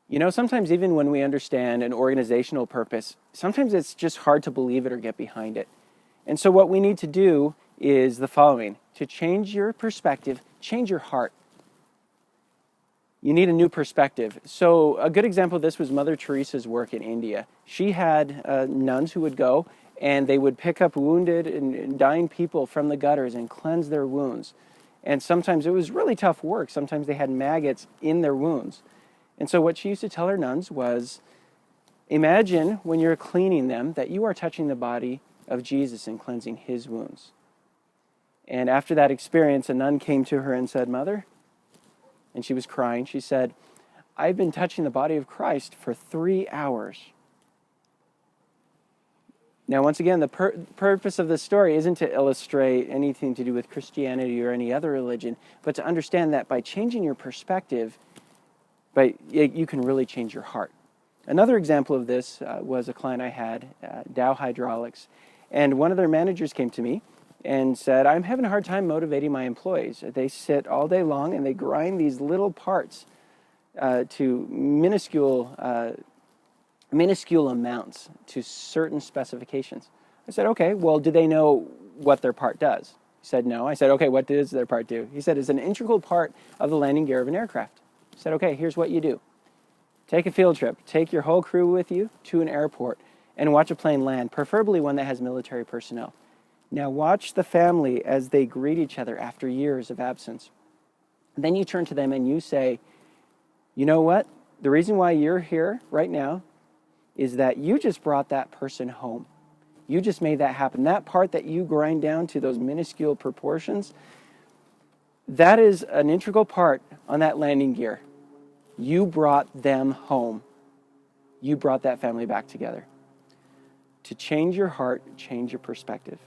You know, sometimes even when we understand an organizational purpose, sometimes it's just hard to believe it or get behind it. And so what we need to do is the following: to change your perspective, change your heart. You need a new perspective. So a good example of this was Mother Teresa's work in India. She had nuns who would go and they would pick up wounded and dying people from the gutters and cleanse their wounds. And sometimes it was really tough work. Sometimes they had maggots in their wounds. And so what she used to tell her nuns was, imagine when you're cleaning them that you are touching the body of Jesus and cleansing his wounds. And after that experience, a nun came to her and said, "Mother," and she was crying, she said, "I've been touching the body of Christ for 3 hours." Now, once again, the purpose of this story isn't to illustrate anything to do with Christianity or any other religion, but to understand that by changing your perspective, you can really change your heart. Another example of this was a client I had, Dow Hydraulics, and one of their managers came to me and said, "I'm having a hard time motivating my employees. They sit all day long and they grind these little parts to minuscule amounts to certain specifications." I said, "Okay, well, do they know what their part does?" He said, "No." I said, "Okay, what does their part do?" He said, "It's an integral part of the landing gear of an aircraft." I said, "Okay, here's what you do. Take a field trip. Take your whole crew with you to an airport and watch a plane land, preferably one that has military personnel. Now watch the family as they greet each other after years of absence. Then you turn to them and you say, you know what? The reason why you're here right now is that you just brought that person home. You just made that happen. That part that you grind down to those minuscule proportions, that is an integral part on that landing gear. You brought them home. You brought that family back together." To change your heart, change your perspective.